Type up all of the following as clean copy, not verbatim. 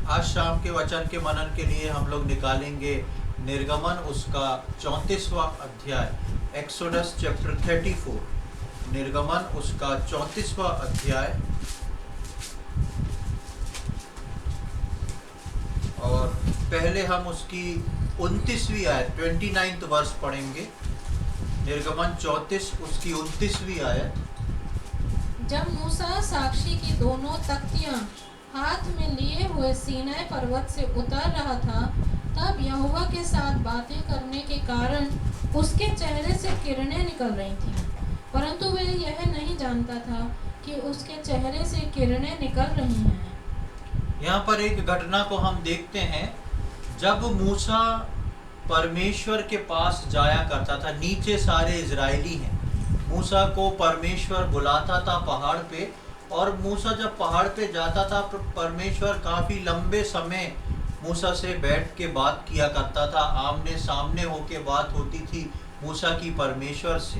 आज शाम के वचन के मनन के लिए हम लोग निकालेंगे निर्गमन उसका 34वां अध्याय, एक्सोडस चैप्टर 34। निर्गमन उसका 34वां अध्याय और पहले हम उसकी 29वीं आयत 29th वर्ष पढ़ेंगे। निर्गमन 34 उसकी 29वीं आयत। जब मूसा साक्षी की दोनों तख्तियां हाथ में लिए हुए सीनै पर्वत से उतर रहा था, तब यहोवा के साथ बातें करने के कारण उसके चेहरे से किरणें निकल रही थीं, परंतु वह यह नहीं जानता था कि उसके चेहरे से किरणें निकल रही हैं। यहाँ पर एक घटना को हम देखते हैं। जब मूसा परमेश्वर के पास जाया करता था, नीचे सारे इजरायली हैं, मूसा को परमेश्वर बुलाता था पहाड़ पे, और मूसा जब पहाड़ पे जाता था परमेश्वर काफ़ी लंबे समय मूसा से बैठ के बात किया करता था। आमने सामने होके बात होती थी मूसा की परमेश्वर से।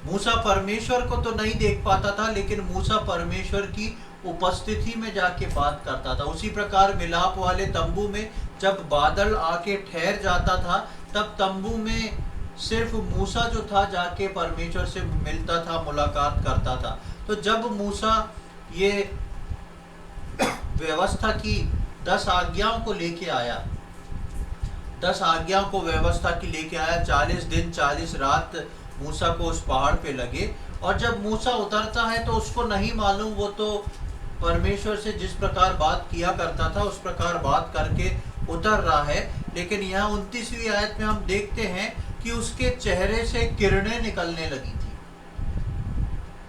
मूसा परमेश्वर को तो नहीं देख पाता था, लेकिन मूसा परमेश्वर की उपस्थिति में जाके बात करता था। उसी प्रकार मिलाप वाले तंबू में जब बादल आके ठहर जाता था, तब तंबू में सिर्फ मूसा जो था जाके परमेश्वर से मिलता था, मुलाकात करता था। तो जब मूसा ये व्यवस्था की 10 आज्ञाओं को लेके आया, 10 आज्ञाओं को व्यवस्था की लेके आया, 40 दिन 40 रात मूसा को उस पहाड़ पे लगे। और जब मूसा उतरता है तो उसको नहीं मालूम, वो तो परमेश्वर से जिस प्रकार बात किया करता था उस प्रकार बात करके उतर रहा है। लेकिन यहाँ 29वीं आयत में हम देखते हैं कि उसके चेहरे से किरणें निकलने लगी थी।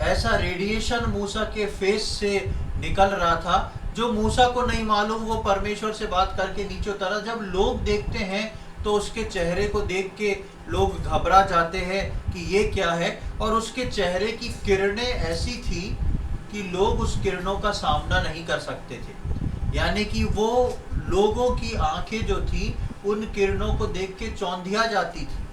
ऐसा रेडिएशन मूसा के फेस से निकल रहा था जो मूसा को नहीं मालूम। वो परमेश्वर से बात करके नीचे उतरा। जब लोग देखते हैं तो उसके चेहरे को देख के लोग घबरा जाते हैं कि ये क्या है, और उसके चेहरे की किरणें ऐसी थी कि लोग उस किरणों का सामना नहीं कर सकते थे। यानी कि वो लोगों की आंखें जो थी उन किरणों को देख के चौंधिया जाती थी।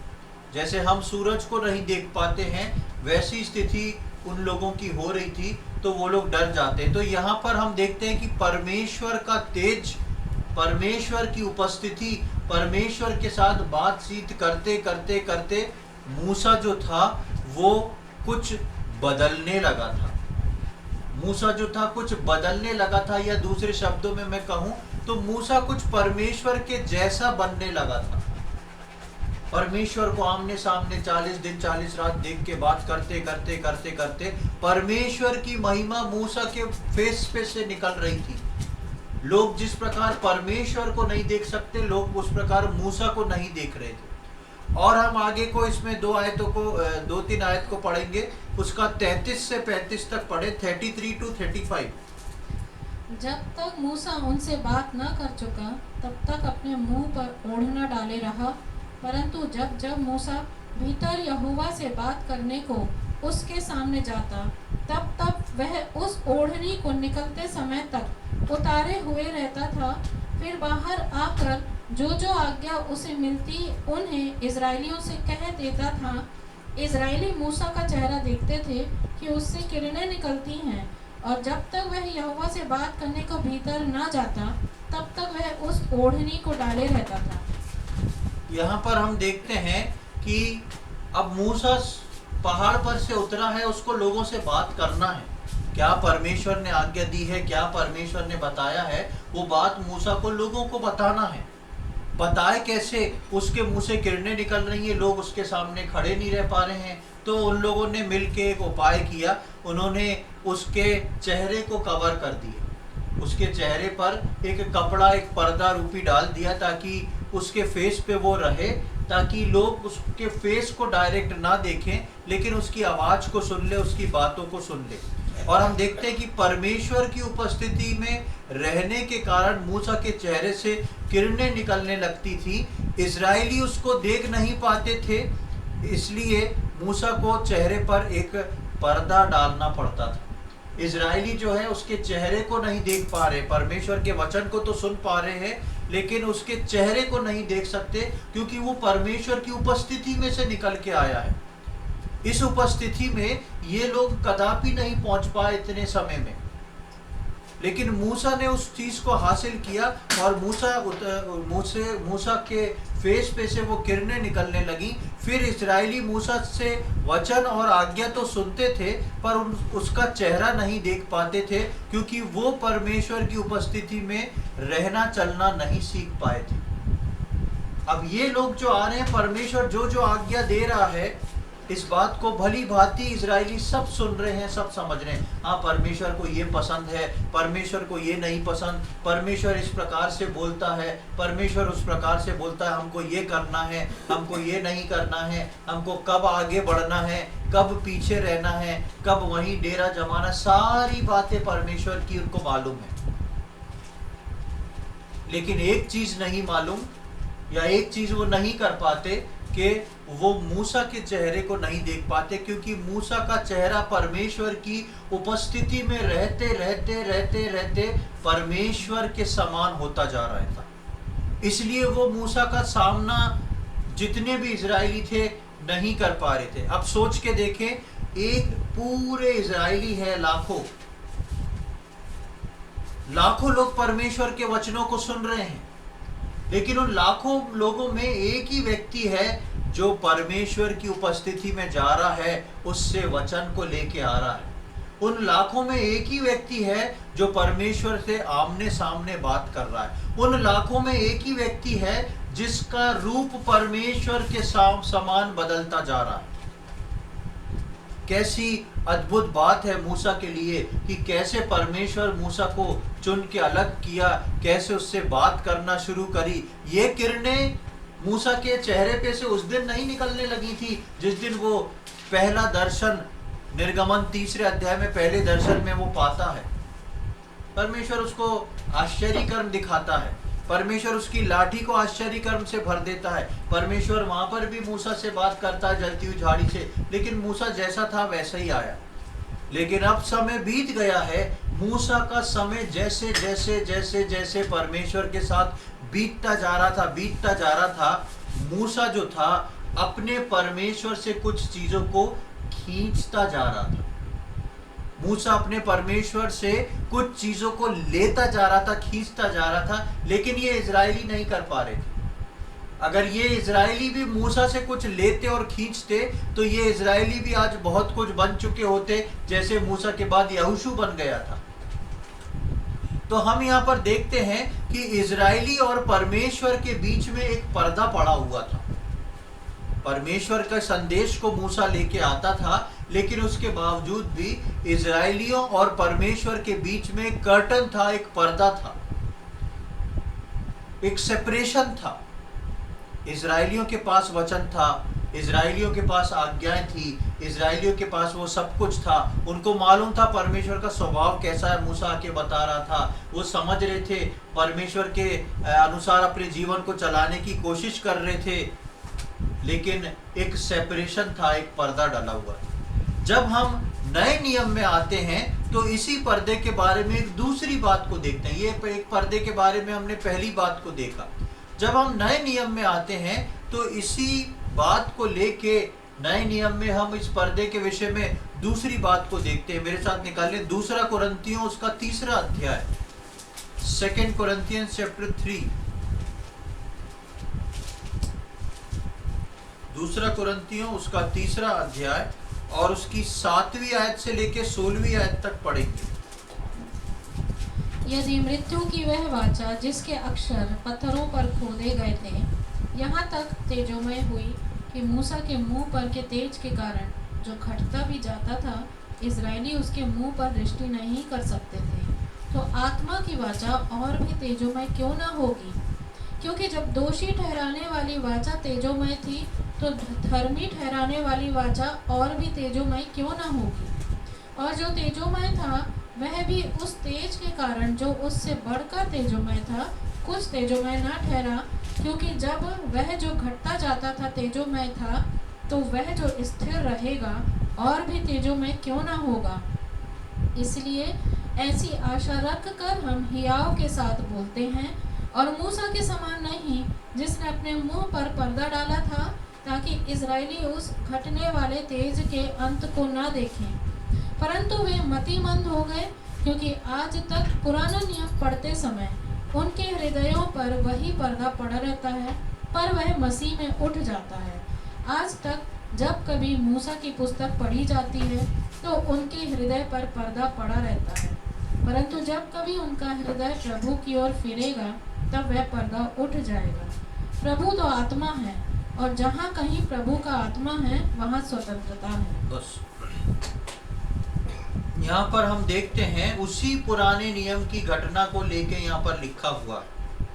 जैसे हम सूरज को नहीं देख पाते हैं, वैसी स्थिति उन लोगों की हो रही थी, तो वो लोग डर जाते। तो यहाँ पर हम देखते हैं कि परमेश्वर का तेज, परमेश्वर की उपस्थिति, परमेश्वर के साथ बातचीत करते करते करते मूसा जो था वो कुछ बदलने लगा था। मूसा जो था कुछ बदलने लगा था, या दूसरे शब्दों में मैं कहूँ तो मूसा कुछ परमेश्वर के जैसा बनने लगा था। परमेश्वर को आमने सामने 40 दिन 40 रात देख के बात करते करते करते करते परमेश्वर की महिमा मूसा के फेस पे से निकल रही थी। लोग जिस प्रकार परमेश्वर को नहीं देख सकते, लोग उस प्रकार मूसा को नहीं देख रहे थे। और हम आगे को इसमें 2-3 आयत को पढ़ेंगे। उसका 33 से 35 तक पढ़े, 33 to 35। जब तक मूसा उनसे बात न कर चुका, तब तक अपने मुंह पर ओढ़ना डाले रहा, परंतु जब जब मूसा भीतर यहोवा से बात करने को उसके सामने जाता, तब तब वह उस ओढ़नी को निकलते समय तक उतारे हुए रहता था। फिर बाहर आकर जो जो आज्ञा उसे मिलती उन्हें इजरायलियों से कह देता था। इजरायली मूसा का चेहरा देखते थे कि उससे किरणें निकलती हैं, और जब तक वह यहोवा से बात करने को भीतर न जाता, तब तक वह उस ओढ़नी को डाले रहता था। यहाँ पर हम देखते हैं कि अब मूसा पहाड़ पर से उतरा है, उसको लोगों से बात करना है। क्या परमेश्वर ने आज्ञा दी है, क्या परमेश्वर ने बताया है, वो बात मूसा को लोगों को बताना है। बताए कैसे? उसके मुंह से किरणें निकल रही हैं, लोग उसके सामने खड़े नहीं रह पा रहे हैं। तो उन लोगों ने मिलके एक उपाय किया। उन्होंने उसके चेहरे को कवर कर दिया, उसके चेहरे पर एक कपड़ा, एक पर्दा रूपी डाल दिया, ताकि उसके फेस पे वो रहे, ताकि लोग उसके फेस को डायरेक्ट ना देखें, लेकिन उसकी आवाज़ को सुन ले, उसकी बातों को सुन ले। और हम देखते हैं कि परमेश्वर की उपस्थिति में रहने के कारण मूसा के चेहरे से किरणें निकलने लगती थी। इजरायली उसको देख नहीं पाते थे, इसलिए मूसा को चेहरे पर एक पर्दा डालना पड़ता था। इजरायली जो है उसके चेहरे को नहीं देख पा रहे, परमेश्वर के वचन को तो सुन पा रहे हैं, लेकिन उसके चेहरे को नहीं देख सकते, क्योंकि वो परमेश्वर की उपस्थिति में से निकल के आया है। इस उपस्थिति में ये लोग कदापि नहीं पहुंच पाए इतने समय में। लेकिन मूसा ने उस चीज को हासिल किया और मूसा के फेस पे से वो किरणें निकलने लगी। फिर इजरायली मूसा से वचन और आज्ञा तो सुनते थे पर उसका चेहरा नहीं देख पाते थे, क्योंकि वो परमेश्वर की उपस्थिति में रहना चलना नहीं सीख पाए थे। अब ये लोग जो आ रहे हैं, परमेश्वर जो जो आज्ञा दे रहा है, इस बात को भली भांति इजरायली सब सुन रहे हैं, सब समझ रहे हैं। हाँ, परमेश्वर को ये पसंद है, परमेश्वर को ये नहीं पसंद, परमेश्वर इस प्रकार से बोलता है, परमेश्वर उस प्रकार से बोलता है, हमको ये करना है, हमको ये नहीं करना है, हमको कब आगे बढ़ना है, कब पीछे रहना है, कब वहीं डेरा जमाना, सारी बातें परमेश्वर की उनको मालूम है। लेकिन एक चीज नहीं मालूम, या एक चीज वो नहीं कर पाते कि वो मूसा के चेहरे को नहीं देख पाते, क्योंकि मूसा का चेहरा परमेश्वर की उपस्थिति में रहते रहते रहते रहते परमेश्वर के समान होता जा रहा था। इसलिए वो मूसा का सामना जितने भी इजरायली थे नहीं कर पा रहे थे। अब सोच के देखें, एक पूरे इजरायली है, लाखों लोग परमेश्वर के वचनों को सुन रहे हैं, लेकिन उन लाखों लोगों में एक ही व्यक्ति है जो परमेश्वर की उपस्थिति में जा रहा है, उससे वचन को लेके आ रहा है। उन लाखों में एक ही व्यक्ति है जो परमेश्वर से आमने सामने बात कर रहा है। उन लाखों में एक ही व्यक्ति है जिसका रूप परमेश्वर के समान बदलता जा रहा है। कैसी अद्भुत बात है मूसा के लिए कि कैसे परमेश्वर मूसा को चुन के अलग किया, कैसे उससे बात करना शुरू करी। ये किरणें मूसा के चेहरे पे से उस दिन नहीं निकलने लगी थी जिस दिन वो पहला दर्शन, निर्गमन 3 अध्याय में पहले दर्शन में वो पाता है। परमेश्वर उसको आश्चर्य कर्म दिखाता है, परमेश्वर उसकी लाठी को आश्चर्य कर्म से भर देता है। परमेश्वर वहां पर भी मूसा से बात करता है जलती हुई झाड़ी से, लेकिन मूसा जैसा था वैसा ही आया। लेकिन अब समय बीत गया है, मूसा का समय जैसे जैसे जैसे जैसे परमेश्वर के साथ बीतता जा रहा था, मूसा जो था अपने परमेश्वर से कुछ चीजों को खींचता जा रहा था। मूसा अपने परमेश्वर से कुछ चीजों को लेता जा रहा था, खींचता जा रहा था, लेकिन ये इजरायली नहीं कर पा रहे थे। अगर ये इजरायली भी मूसा से कुछ लेते और खींचते तो ये इजरायली भी आज बहुत कुछ बन चुके होते, जैसे मूसा के बाद यहोशू बन गया था। तो हम यहाँ पर देखते हैं कि इजरायली और परमेश्वर के बीच में एक पर्दा पड़ा हुआ था। परमेश्वर का संदेश को मूसा लेके आता था, लेकिन उसके बावजूद भी इजरायलियों और परमेश्वर के बीच में एक कर्टन था, एक पर्दा था, एक सेपरेशन था। इजरायलियों के पास वचन था, इजरायलियों के पास आज्ञाएं थी, इजरायलियों के पास वो सब कुछ था। उनको मालूम था परमेश्वर का स्वभाव कैसा है, मूसा आके बता रहा था। वो समझ रहे थे, परमेश्वर के अनुसार अपने जीवन को चलाने की कोशिश कर रहे थे, लेकिन एक सेपरेशन था, एक पर्दा डला हुआ। जब हम नए नियम में आते हैं तो इसी पर्दे के बारे में एक दूसरी बात को देखते हैं। ये एक पर्दे के बारे में हमने पहली बात को देखा। जब हम नए नियम में आते हैं तो इसी बात को लेके नए नियम में हम इस पर्दे के विषय में दूसरी बात को देखते हैं। मेरे साथ निकालिए 2 कुरिन्थियों उसका 3 अध्याय, 2 Corinthians chapter 3। 2 कुरिन्थियों उसका 3 अध्याय और उसकी 7वीं आयत से लेके 16वीं आयत तक पढ़ेंगे। यदि मृत्यु की वह वाचा जिसके अक्षर पत्थरों पर खोदे गए थे यहाँ तक तेजोमय हुई कि मूसा के मुंह पर के तेज के कारण जो घटता भी जाता था, इजरायली उसके मुंह पर दृष्टि नहीं कर सकते थे, तो आत्मा की वाचा और भी तेजोमय क्यों न होगी? क्योंकि जब दोषी ठहराने वाली वाचा तेजोमय थी तो धर्मी ठहराने वाली वाचा और भी तेजोमय क्यों न होगी? और जो तेजोमय था वह भी उस तेज के कारण जो उससे बढ़कर तेजोमय था कुछ तेजोमय न ठहरा, क्योंकि जब वह जो घटता जाता था तेजोमय था, तो वह जो स्थिर रहेगा और भी तेजोमय क्यों न होगा? इसलिए ऐसी आशा रख कर हम हियाव के साथ बोलते हैं, और मूसा के समान नहीं जिसने अपने मुंह पर पर्दा डाला था ताकि इजरायली उस घटने वाले तेज के अंत को न देखें, परंतु वे मतिमंद हो गए क्योंकि आज तक पुराना नियम पढ़ते समय उनके हृदयों पर वही पर्दा पड़ा रहता है, पर वह मसीह में उठ जाता है। आज तक जब कभी मूसा की पुस्तक पढ़ी जाती है तो उनके हृदय पर पर्दा पड़ा रहता है, परंतु जब कभी उनका हृदय प्रभु की ओर फिरेगा तब वह पर्दा उठ जाएगा। प्रभु तो आत्मा है, और जहाँ कहीं प्रभु का आत्मा है वहाँ स्वतंत्रता है। बस यहाँ पर हम देखते हैं उसी पुराने नियम की घटना को लेके यहाँ पर लिखा हुआ है,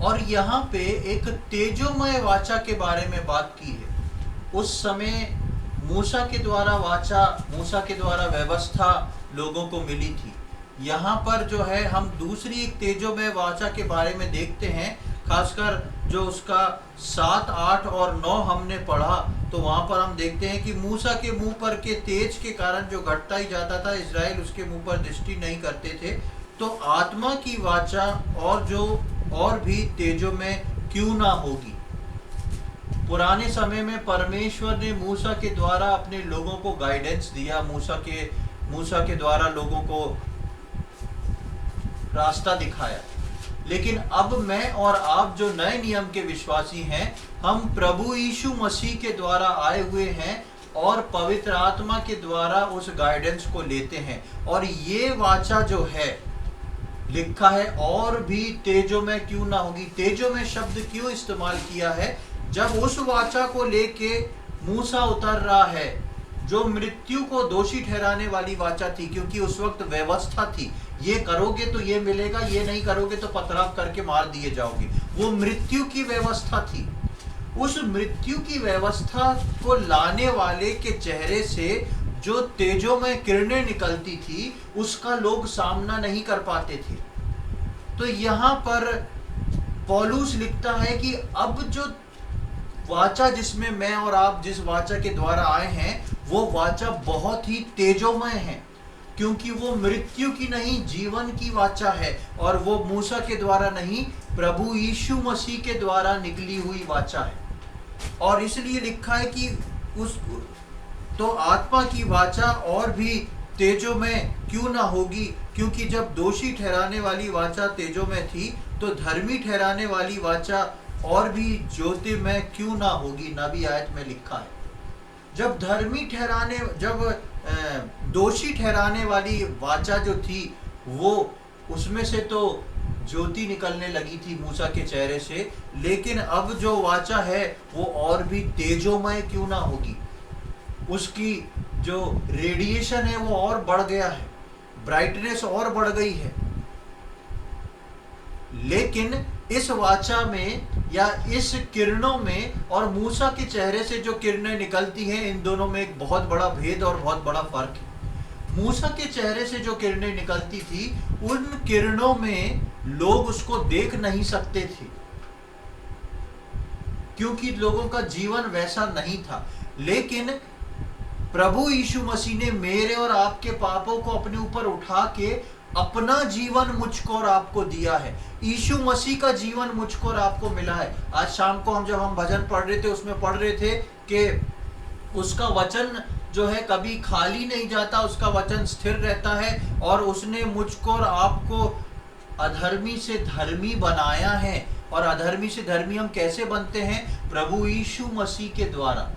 और यहाँ पे एक तेजोमय वाचा के बारे में बात की है। उस समय मूसा के द्वारा वाचा, मूसा के द्वारा व्यवस्था लोगों को मिली थी। यहाँ पर जो है हम दूसरी एक तेजोमय वाचा के बारे में देखते हैं, खासकर जो उसका 7, 8 और 9 हमने पढ़ा, तो वहाँ पर हम देखते हैं कि मूसा के मुंह पर के तेज के कारण जो घटता ही जाता था, इजराइल उसके मुंह पर दृष्टि नहीं करते थे। तो आत्मा की वाचा और भी तेजों में क्यों ना होगी। पुराने समय में परमेश्वर ने मूसा के द्वारा अपने लोगों को गाइडेंस दिया, मूसा के द्वारा लोगों को रास्ता दिखाया। लेकिन अब मैं और आप जो नए नियम के विश्वासी हैं, हम प्रभु यीशु मसीह के द्वारा आए हुए हैं और पवित्र आत्मा के द्वारा उस गाइडेंस को लेते हैं। और ये वाचा जो है लिखा है और भी तेजों में क्यों ना होगी। तेजों में शब्द क्यों इस्तेमाल किया है? जब उस वाचा को लेके मूसा उतर रहा है, जो मृत्यु को दोषी ठहराने वाली वाचा थी, क्योंकि उस वक्त व्यवस्था थी, ये करोगे तो ये मिलेगा, ये नहीं करोगे तो पथराव करके मार दिए जाओगे। वो मृत्यु की व्यवस्था थी। उस मृत्यु की व्यवस्था को लाने वाले के चेहरे से जो तेजों में किरणें निकलती थी, उसका लोग सामना नहीं कर पाते थे। तो यहाँ पर पौलुस लिखता है कि अब जो वाचा जिसमें मैं और आप जिस वाचा के द्वारा आए हैं, वो वाचा बहुत ही तेजोमय है, क्योंकि वो मृत्यु की नहीं, जीवन की वाचा है। और वो मूसा के द्वारा नहीं, प्रभु यीशु मसीह के द्वारा निकली हुई वाचा है। और इसलिए लिखा है कि उस तो आत्मा की वाचा और भी तेजों में क्यों ना होगी, क्योंकि जब दोषी ठहराने वाली वाचा तेजों में थी, तो धर्मी ठहराने वाली वाचा और भी ज्योति में क्यों ना होगी। नबी आयत में लिखा है, जब दोषी ठहराने वाली वाचा जो थी, वो उसमें से तो ज्योति निकलने लगी थी मूसा के चेहरे से, लेकिन अब जो वाचा है वो और भी तेजोमय क्यों ना होगी। उसकी जो रेडिएशन है वो और बढ़ गया है, ब्राइटनेस और बढ़ गई है। लेकिन इस वाचा में या इस किरणों में और मूसा के चेहरे से जो किरणें निकलती हैं, इन दोनों में एक बहुत बड़ा भेद और बहुत बड़ा फर्क है। मूसा के चेहरे से जो किरणें निकलती थी, उन किरणों में लोग उसको देख नहीं सकते थे, क्योंकि लोगों का जीवन वैसा नहीं था। लेकिन प्रभु यीशु मसीह ने मेरे और आपके पापों को अपने ऊपर उठा के अपना जीवन मुझको और आपको दिया है। यीशु मसीह का जीवन मुझको और आपको मिला है। आज शाम को जब हम भजन पढ़ रहे थे, उसमें पढ़ रहे थे कि उसका वचन जो है कभी खाली नहीं जाता, उसका वचन स्थिर रहता है, और उसने मुझको और आपको अधर्मी से धर्मी बनाया है। और अधर्मी से धर्मी हम कैसे बनते हैं? प्रभु यीशु मसीह के द्वारा।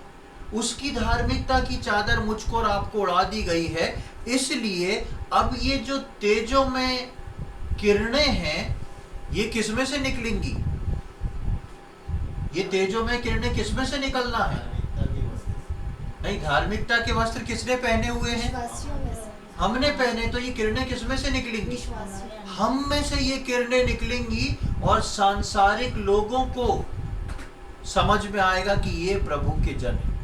उसकी धार्मिकता की चादर मुझको और आपको उड़ा दी गई है। इसलिए अब ये जो तेजों में किरणें हैं, ये किसमें से निकलेंगी? ये तेजों में किरणें किसमें से निकलना है? नहीं, धार्मिकता के वस्त्र किसने पहने हुए हैं? हमने पहने। तो ये किरणें किसमें से निकलेंगी? हम में से ये किरणें निकलेंगी, और सांसारिक लोगों को समझ में आएगा कि ये प्रभु के जन हैं।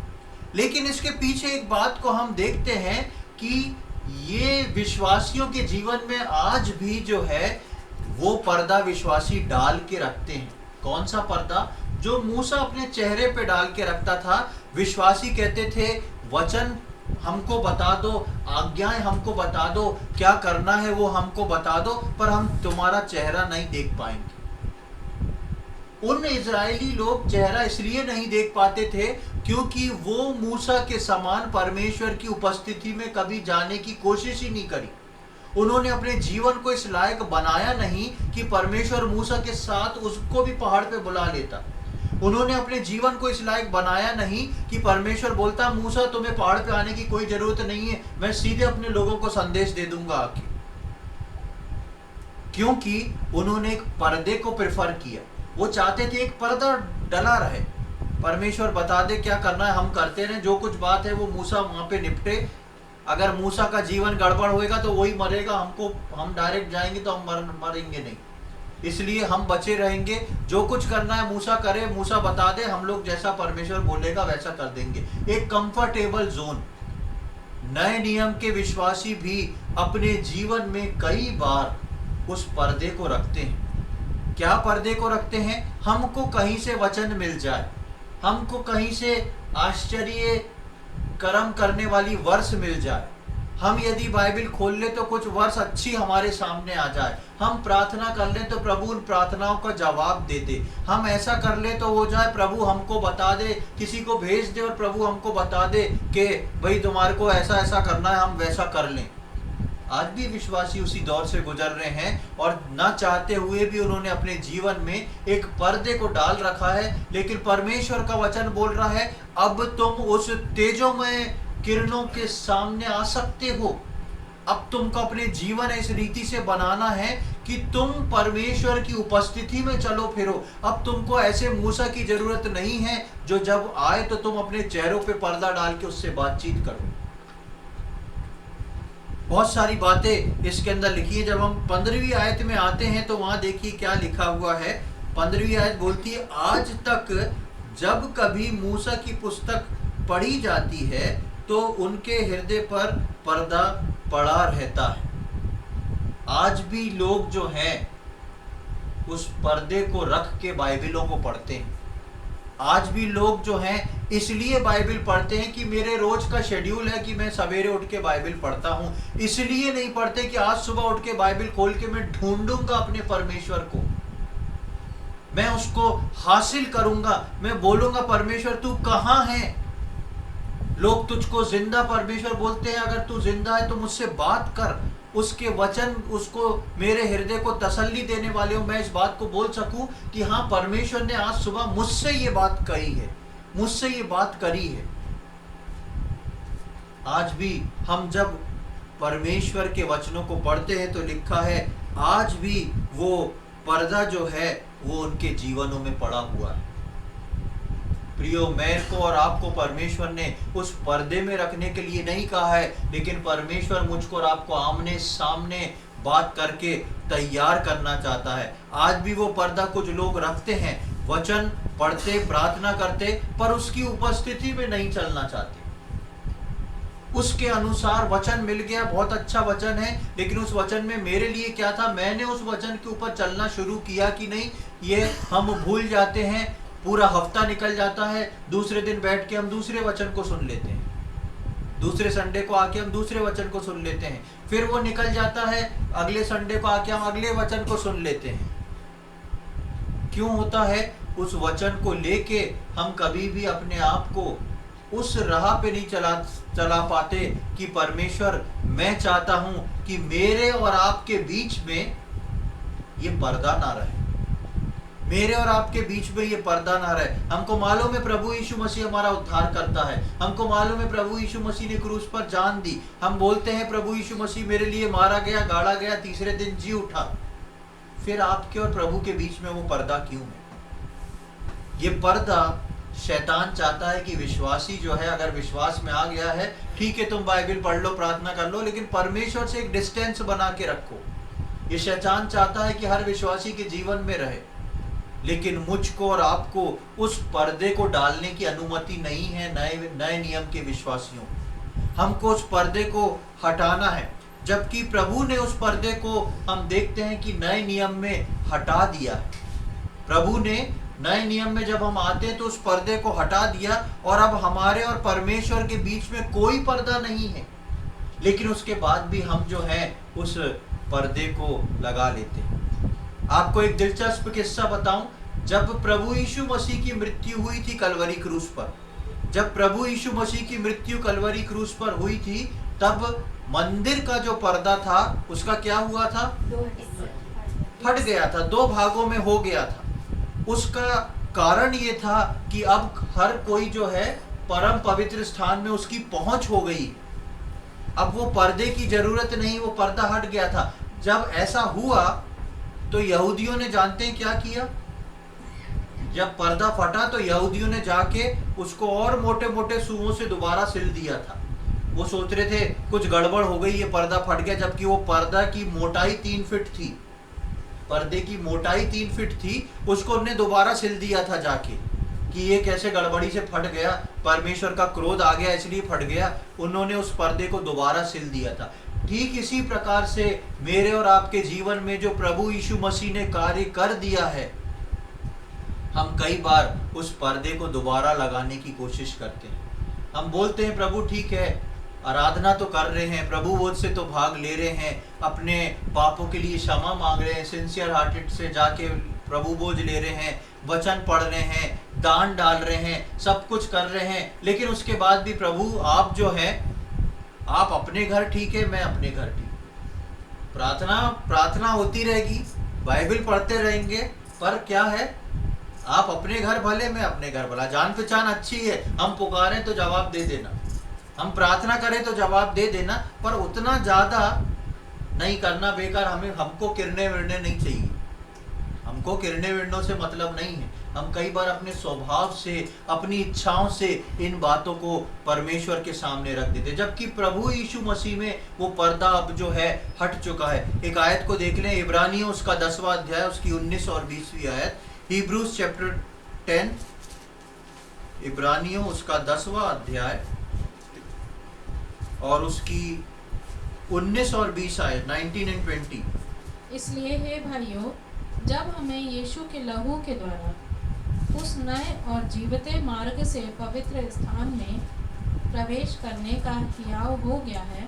लेकिन इसके पीछे एक बात को हम देखते हैं कि ये विश्वासियों के जीवन में आज भी जो है वो पर्दा विश्वासी डाल के रखते हैं। कौन सा पर्दा? जो मूसा अपने चेहरे पे डाल के रखता था। विश्वासी कहते थे, वचन हमको बता दो, आज्ञाएं हमको बता दो, क्या करना है वो हमको बता दो, पर हम तुम्हारा चेहरा नहीं देख पाएंगे। उन इजरायली लोग चेहरा इसलिए नहीं देख पाते थे क्योंकि वो मूसा के समान परमेश्वर की उपस्थिति में कभी जाने की कोशिश ही नहीं करी। उन्होंने अपने जीवन को इस लायक बनाया नहीं कि परमेश्वर मूसा के साथ उसको भी पहाड़ पे बुला लेता। उन्होंने अपने जीवन को इस लायक बनाया नहीं कि परमेश्वर बोलता मूसा तुम्हें पहाड़ पे आने की कोई जरूरत नहीं है, मैं सीधे अपने लोगों को संदेश दे दूंगा आके। क्योंकि उन्होंने एक पर्दे को प्रेफर किया। वो चाहते थे एक पर्दा डला रहे, परमेश्वर बता दे क्या करना है, हम करते रहे, जो कुछ बात है वो मूसा वहां पे निपटे। अगर मूसा का जीवन गड़बड़ होएगा तो वही मरेगा, हम डायरेक्ट जाएंगे तो हम मरेंगे नहीं, इसलिए हम बचे रहेंगे। जो कुछ करना है मूसा करे, मूसा बता दे, हम लोग जैसा परमेश्वर बोलेगा वैसा कर देंगे। एक कंफर्टेबल जोन। नए नियम के विश्वासी भी अपने जीवन में कई बार उस पर्दे को रखते हैं। क्या पर्दे को रखते हैं? हमको कहीं से वचन मिल जाए, हमको कहीं से आश्चर्य कर्म करने वाली वर्ष मिल जाए, हम यदि बाइबल खोल ले तो कुछ वर्ष अच्छी हमारे सामने आ जाए, हम प्रार्थना कर ले तो प्रभु उन प्रार्थनाओं का जवाब दे दे, हम ऐसा कर ले तो हो जाए, प्रभु हमको बता दे, किसी को भेज दे और प्रभु हमको बता दे कि भाई तुम्हारे को ऐसा ऐसा करना है, हम वैसा कर लें। आज भी विश्वासी उसी दौर से गुजर रहे हैं और ना चाहते हुए भी उन्होंने अपने जीवन में एक पर्दे को डाल रखा है। लेकिन परमेश्वर का वचन बोल रहा है अब तुम उस तेजोमय किरणों के सामने आ सकते हो। अब तुमको अपने जीवन इस रीति से बनाना है कि तुम परमेश्वर की उपस्थिति में चलो फिरो। अब तुमको ऐसे मूसा की जरूरत नहीं है जो जब आए तो तुम अपने चेहरों पे पर्दा डाल के उससे बातचीत करो। बहुत सारी बातें इसके अंदर लिखी है। जब हम 15वीं आयत में आते हैं तो वहां देखिए क्या लिखा हुआ है। 15वीं आयत बोलती है आज तक जब कभी मूसा की पुस्तक पढ़ी जाती है तो उनके हृदय पर पर्दा पड़ा रहता है। आज भी लोग जो हैं उस पर्दे को रख के बाइबलों को पढ़ते हैं। आज भी लोग जो हैं इसलिए बाइबल पढ़ते हैं कि मेरे रोज का शेड्यूल है कि मैं सवेरे उठ के बाइबल पढ़ता हूं, इसलिए नहीं पढ़ते कि आज सुबह उठ के बाइबल खोल के मैं ढूंढूंगा अपने परमेश्वर को, मैं उसको हासिल करूंगा, मैं बोलूंगा परमेश्वर तू कहां है। लोग तुझको जिंदा परमेश्वर बोलते हैं, अगर तू जिंदा है तो मुझसे बात कर, उसके वचन उसको मेरे हृदय को तसल्ली देने वाले हो, मैं इस बात को बोल सकूं कि हाँ परमेश्वर ने आज सुबह मुझसे ये बात कही है, मुझसे ये बात करी है। आज भी हम जब परमेश्वर के वचनों को पढ़ते हैं तो लिखा है आज भी वो पर्दा जो है वो उनके जीवनों में पड़ा हुआ है। प्रियो, मेरे को और आपको परमेश्वर ने उस पर्दे में रखने के लिए नहीं कहा है, लेकिन परमेश्वर मुझको और आपको आमने सामने बात करके तैयार करना चाहता है। आज भी वो पर्दा कुछ लोग रखते हैं, वचन पढ़ते, प्रार्थना करते, पर उसकी उपस्थिति में नहीं चलना चाहते। उसके अनुसार वचन मिल गया, बहुत अच्छा वचन है, लेकिन उस वचन में मेरे लिए क्या था, मैंने उस वचन के ऊपर चलना शुरू किया कि नहीं, ये हम भूल जाते हैं। पूरा हफ्ता निकल जाता है, दूसरे दिन बैठ के हम दूसरे वचन को सुन लेते हैं, दूसरे संडे को आके हम दूसरे वचन को सुन लेते हैं, फिर वो निकल जाता है, अगले संडे को आके हम अगले वचन को सुन लेते हैं। क्यों होता है? उस वचन को लेके हम कभी भी अपने आप को उस राह पे नहीं चला पाते कि परमेश्वर मैं चाहता हूं कि मेरे और आपके बीच में ये पर्दा ना रहे, मेरे और आपके बीच में ये पर्दा ना रहे। हमको मालूम है प्रभु यीशु मसीह हमारा उद्धार करता है, हमको मालूम है प्रभु यीशु मसीह ने क्रूस पर जान दी, हम बोलते हैं प्रभु यीशु मसीह मेरे लिए मारा गया, गाड़ा गया, तीसरे दिन जी उठा। फिर आपके और प्रभु के बीच में वो पर्दा क्यों है? ये पर्दा शैतान चाहता है कि विश्वासी जो है अगर विश्वास में आ गया है, ठीक है तुम बाइबल पढ़ लो, प्रार्थना कर लो, लेकिन परमेश्वर से एक डिस्टेंस बना के रखो। ये शैतान चाहता है कि हर विश्वासी के जीवन में रहे, लेकिन मुझको और आपको उस पर्दे को डालने की अनुमति नहीं है। नए नियम के विश्वासियों, हमको उस पर्दे को हटाना है, जबकि प्रभु ने उस पर्दे को हम देखते हैं कि नए नियम में हटा दिया है। प्रभु ने नए नियम में जब हम आते हैं तो उस पर्दे को हटा दिया और अब हमारे और परमेश्वर के बीच में कोई पर्दा नहीं है, लेकिन उसके बाद भी हम जो है उस पर्दे को लगा लेते हैं। आपको एक दिलचस्प किस्सा बताऊं, जब प्रभु यीशु मसीह की मृत्यु हुई थी कलवरी क्रूस पर, जब प्रभु यीशु मसीह की मृत्यु कलवरी क्रूस पर हुई थी, तब मंदिर का जो पर्दा था उसका क्या हुआ था, फट गया था, दो भागों में हो गया था। उसका कारण ये था कि अब हर कोई जो है परम पवित्र स्थान में उसकी पहुंच हो गई। अब वो पर्दे की जरूरत नहीं, वो पर्दा हट गया था। जब ऐसा हुआ तो यहूदियों ने जानते हैं क्या किया, जब पर्दा फटा तो यहूदियों ने जाके उसको और मोटे मोटे सुओं से दोबारा सिल दिया था। वो सोच रहे थे कुछ गड़बड़ हो गई, ये पर्दा फट गया, जबकि वो पर्दा की मोटाई 3 फीट थी, पर्दे की मोटाई 3 फीट थी। उसको उन्होंने दोबारा सिल दिया था जाके कि ये कैसे गड़बड़ी से फट गया, परमेश्वर का क्रोध आ गया इसलिए फट गया। उन्होंने उस पर्दे को दोबारा सिल दिया था। ठीक इसी प्रकार से मेरे और आपके जीवन में जो प्रभु यीशु मसीह ने कार्य कर दिया है, हम कई बार उस पर्दे को दोबारा लगाने की कोशिश करते हैं। हम बोलते हैं प्रभु ठीक है, आराधना तो कर रहे हैं, प्रभु बोध से तो भाग ले रहे हैं, अपने पापों के लिए क्षमा मांग रहे हैं, सिंसियर हार्टेड से जाके प्रभु बोझ ले रहे हैं, वचन पढ़ रहे हैं, दान डाल रहे हैं, सब कुछ कर रहे हैं, लेकिन उसके बाद भी प्रभु आप जो है, आप अपने घर ठीक है, मैं अपने घर ठीक, प्रार्थना होती रहेगी, बाइबल पढ़ते रहेंगे, पर क्या है, आप अपने घर भले, मैं अपने घर भला। जान पहचान अच्छी है, हम पुकारें तो जवाब दे देना, हम प्रार्थना करें तो जवाब दे देना, पर उतना ज्यादा नहीं करना बेकार। हमको किरने विरने नहीं चाहिए, हमको किरने विरनों से मतलब नहीं है। हम कई बार अपने स्वभाव से, अपनी इच्छाओं से इन बातों को परमेश्वर के सामने रख देते, जबकि प्रभु यीशु मसीह में वो पर्दा अब जो है हट चुका है। एक आयत को देख लें, इब्रानियों उसका 10वां अध्याय, उसकी 19 और 20वीं आयत। हीब्रूज चैप्टर 10, इब्रानियों उसका 10वां अध्याय और उसकी 19 और 20 आयत, 19 and 20। इसलिए हे भाइयों, जब हमें यीशु के लहू के द्वारा उस नए और जीवते मार्ग से पवित्र स्थान में प्रवेश करने का हियाव हो गया है,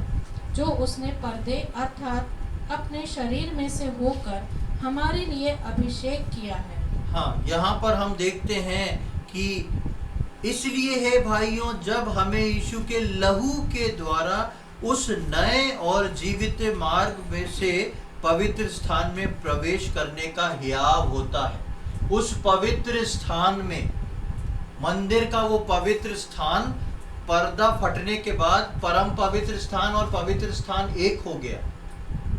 जो उसने पर्दे अर्थात अपने शरीर में से होकर हमारे लिए अभिषेक किया है। हाँ, यहाँ पर हम देखते हैं कि इसलिए है भाइयों, जब हमें यीशु के लहू के द्वारा उस नए और जीवित मार्ग में से पवित्र स्थान में प्रवेश करने का हियाव होता है। उस पवित्र स्थान में, मंदिर का वो पवित्र स्थान, पर्दा फटने के बाद परम पवित्र स्थान और पवित्र स्थान एक हो गया,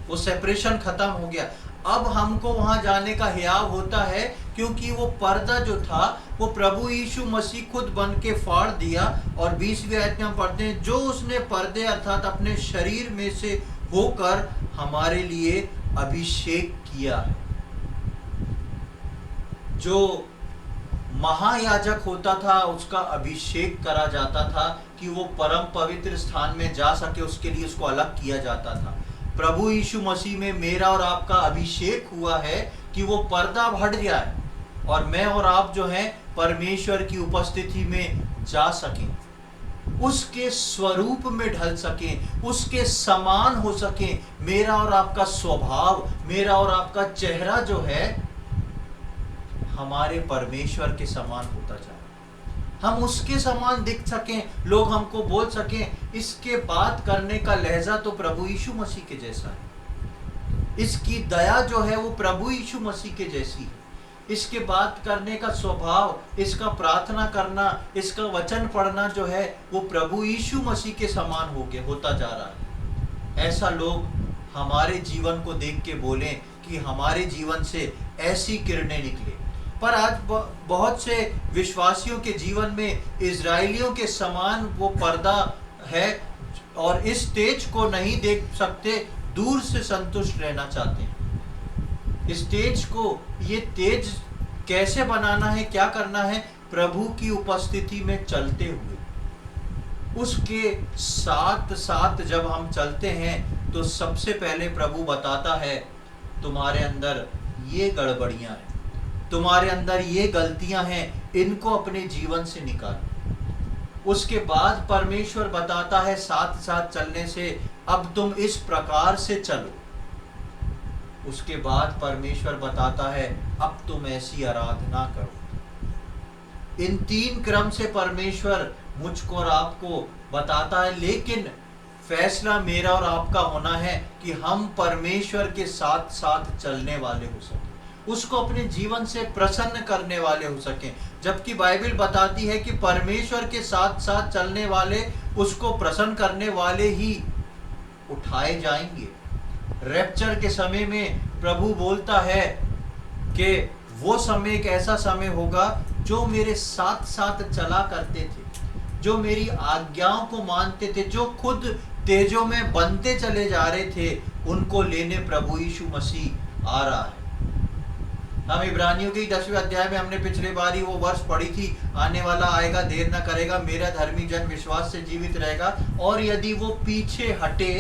वो सेपरेशन खत्म हो गया। अब हमको वहां जाने का हियाव होता है, क्योंकि वो पर्दा जो था वो प्रभु यीशु मसीह खुद बन के फाड़ दिया। और 20वीं आयत में हम पढ़ते हैं, जो उसने पर्दे अर्थात अपने शरीर में से होकर हमारे लिए अभिषेक किया है। जो महायाजक होता था उसका अभिषेक करा जाता था कि वो परम पवित्र स्थान में जा सके, उसके लिए उसको अलग किया जाता था। प्रभु यीशु मसीह में मेरा और आपका अभिषेक हुआ है कि वो पर्दा हट जाए और मैं और आप जो हैं परमेश्वर की उपस्थिति में जा सकें, उसके स्वरूप में ढल सकें, उसके समान हो सकें। मेरा और आपका स्वभाव, मेरा और आपका चेहरा जो है हमारे परमेश्वर के समान होता जाए, हम उसके समान दिख सकें, लोग हमको बोल सकें इसके बात करने का लहजा तो प्रभु यीशु मसीह के जैसा है, इसकी दया जो है वो प्रभु यीशु मसीह के जैसी है, इसके बात करने का स्वभाव, इसका प्रार्थना करना, इसका वचन पढ़ना जो है वो प्रभु यीशु मसीह के समान होता जा रहा है। ऐसा लोग हमारे जीवन को देख के बोलें कि हमारे जीवन से ऐसी किरणें निकले। पर आज बहुत से विश्वासियों के जीवन में इजरायलियों के समान वो पर्दा है और इस तेज को नहीं देख सकते, दूर से संतुष्ट रहना चाहते हैं। इस तेज को, ये तेज कैसे बनाना है, क्या करना है? प्रभु की उपस्थिति में चलते हुए, उसके साथ साथ जब हम चलते हैं तो सबसे पहले प्रभु बताता है तुम्हारे अंदर ये गड़बड़ियां हैं, तुम्हारे अंदर ये गलतियां हैं, इनको अपने जीवन से निकालो। उसके बाद परमेश्वर बताता है साथ साथ चलने से अब तुम इस प्रकार से चलो। उसके बाद परमेश्वर बताता है अब तुम ऐसी आराधना करो। इन 3 क्रम से परमेश्वर मुझको और आपको बताता है, लेकिन फैसला मेरा और आपका होना है कि हम परमेश्वर के साथ साथ चलने वाले हो सकें, उसको अपने जीवन से प्रसन्न करने वाले हो सकें। जबकि बाइबल बताती है कि परमेश्वर के साथ साथ चलने वाले, उसको प्रसन्न करने वाले ही उठाए जाएंगे। रैप्चर के समय में प्रभु बोलता है कि वो समय एक ऐसा समय होगा जो मेरे साथ साथ चला करते थे, जो मेरी आज्ञाओं को मानते थे, जो खुद तेजों में बनते चले जा रहे थे, उनको लेने प्रभु यीशु मसीह आ रहा है। हम इब्रानियों के 10वें अध्याय में हमने पिछले बार ही वो वर्ष पढ़ी थी, आने वाला आएगा देर न करेगा, मेरा धर्मी जन विश्वास से जीवित रहेगा, और यदि वो पीछे हटे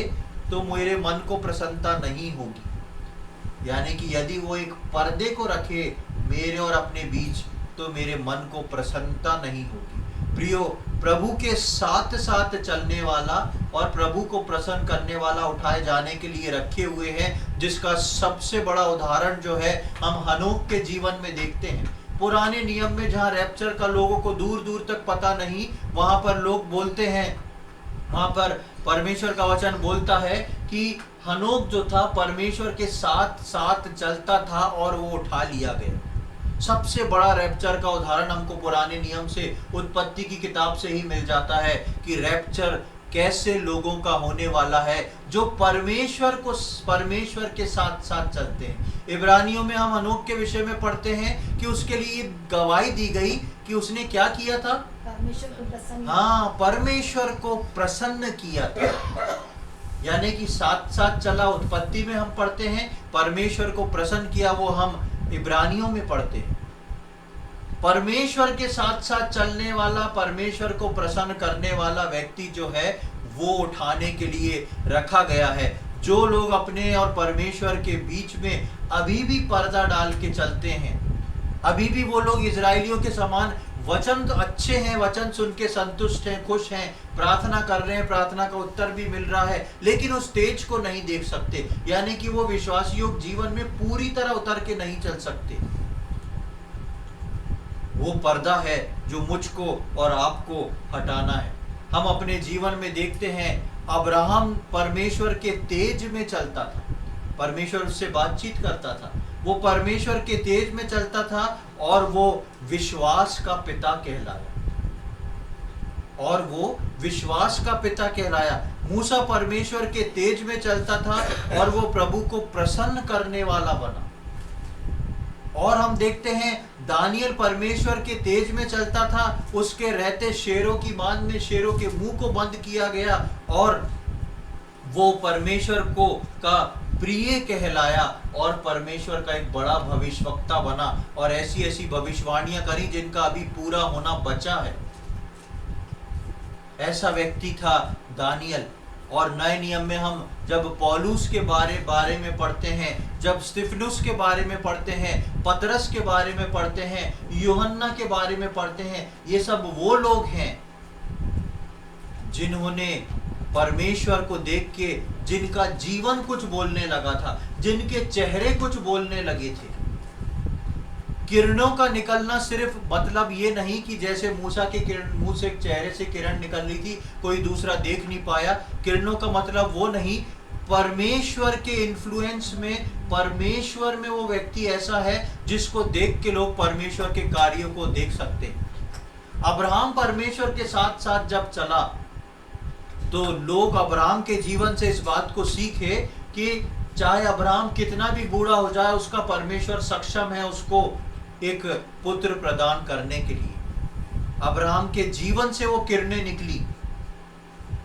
तो मेरे मन को प्रसन्नता नहीं होगी। यानी कि यदि वो एक पर्दे को रखे मेरे और अपने बीच, तो मेरे मन को प्रसन्नता नहीं होगी। प्रियो, प्रभु के साथ साथ चलने वाला और प्रभु को प्रसन्न करने वाला उठाए जाने के लिए रखे हुए हैं, जिसका सबसे बड़ा उदाहरण जो है हम हनोक के जीवन में देखते हैं। पुराने नियम में जहाँ रैप्चर का लोगों को दूर दूर तक पता नहीं, वहां पर लोग बोलते हैं, वहां पर परमेश्वर का वचन बोलता है कि हनोक जो था परमेश्वर के साथ साथ चलता था और वो उठा लिया गया। सबसे बड़ा रैप्चर का उदाहरण हमको पुराने नियम से, उत्पत्ति की किताब से ही मिल जाता है कि रैप्चर कैसे लोगों का होने वाला है जो परमेश्वर के साथ साथ चलते हैं। इब्रानियों में हम हनोक के विषय में पढ़ते हैं कि उसके लिए गवाही दी गई कि उसने क्या किया था, परमेश्वर को प्रसन्न, हाँ, परमेश्वर को प्रसन्न किया था। यानी कि साथ साथ चला, उत्पत्ति में हम पढ़ते हैं, परमेश्वर को प्रसन्न किया, वो हम इब्रानियों में पढ़ते हैं। परमेश्वर के साथ साथ चलने वाला, परमेश्वर को प्रसन्न करने वाला व्यक्ति जो है वो उठाने के लिए रखा गया है। जो लोग अपने और परमेश्वर के बीच में अभी भी पर्दा डाल के चलते हैं, अभी भी वो लोग इजरायलियों के समान, वचन तो अच्छे हैं, वचन सुन के संतुष्ट हैं, खुश हैं, प्रार्थना कर रहे हैं, प्रार्थना का उत्तर भी मिल रहा है, लेकिन उस तेज को नहीं देख सकते। यानी कि वो विश्वासियों जीवन में पूरी तरह उतर के नहीं चल सकते। वो पर्दा है जो मुझको और आपको हटाना है। हम अपने जीवन में देखते हैं, अब्राहम परमेश्वर के तेज में चलता था, परमेश्वर उससे बातचीत करता था, वो परमेश्वर के तेज में चलता था और वो विश्वास का पिता कहलाया, और वो विश्वास का पिता कहलाया। मूसा परमेश्वर के तेज में चलता था और वो प्रभु को प्रसन्न करने वाला बना। और हम देखते हैं दानियल परमेश्वर के तेज में चलता था, उसके रहते शेरों की मान में शेरों के मुंह को बंद किया गया और वो परमेश्वर को का प्रिय कहलाया और परमेश्वर का एक बड़ा भविष्यवक्ता बना और ऐसी ऐसी भविष्यवाणियां करी जिनका अभी पूरा होना बचा है। ऐसा व्यक्ति था दानियल। और नए नियम में हम जब पौलुस के बारे में पढ़ते हैं, जब स्तिफनुस के बारे में पढ़ते हैं, पतरस के बारे में पढ़ते हैं, यूहन्ना के बारे में पढ़ते हैं, ये सब वो लोग हैं जिन्होंने परमेश्वर को देख के, जिनका जीवन कुछ बोलने लगा था, जिनके चेहरे कुछ बोलने लगे थे। किरणों का निकलना सिर्फ मतलब ये नहीं कि जैसे मूसा के किरण मुंह से, चेहरे से किरण निकल रही थी, कोई दूसरा देख नहीं पाया। किरणों का मतलब वो नहीं, परमेश्वर के इन्फ्लुएंस में, परमेश्वर में वो व्यक्ति ऐसा है जिसको देख के लोग परमेश्वर के कार्यों को देख सकते हैं। अब्राहम परमेश्वर के साथ साथ जब चला तो लोग अब्राहम के जीवन से इस बात को सीखे कि चाहे अब्राहम कितना भी बूढ़ा हो जाए, उसका परमेश्वर सक्षम है उसको एक पुत्र प्रदान करने के लिए। अब्राहम के जीवन से वो किरणें निकली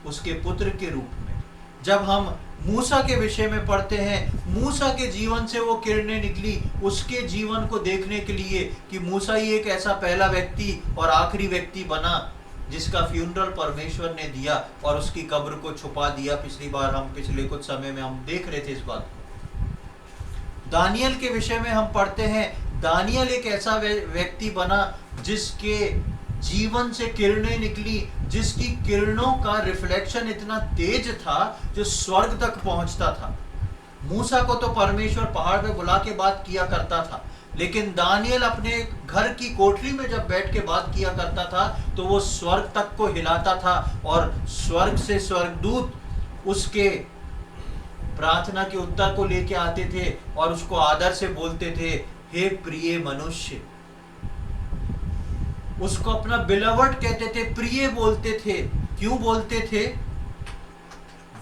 उसके पुत्र के रूप में। जब हम मूसा के विषय में पढ़ते हैं, मूसा के जीवन से वो किरणें निकली उसके जीवन को देखने के लिए कि मूसा ही एक ऐसा पहला व्यक्ति और आखिरी व्यक्ति बना जिसका फ्यूनरल परमेश्वर ने दिया और उसकी कब्र को छुपा दिया। पिछले कुछ समय में हम देख रहे थे इस बात को। दानियल के विषय में हम पढ़ते हैं, दानियल एक ऐसा व्यक्ति बना जिसके जीवन से किरणें निकली, जिसकी किरणों का रिफ्लेक्शन इतना तेज था जो स्वर्ग तक पहुंचता था। मूसा को तो परमेश्वर पहाड़ पे बुला के बात किया करता था, लेकिन दानियल अपने घर की कोठरी में जब बैठ के बात किया करता था तो वो स्वर्ग तक को हिलाता था और स्वर्ग से स्वर्गदूत उसके प्रार्थना के उत्तर को लेके आते थे और उसको आदर से बोलते थे, हे प्रिय मनुष्य। उसको अपना बिलवड कहते थे, प्रिय बोलते थे। क्यों बोलते थे?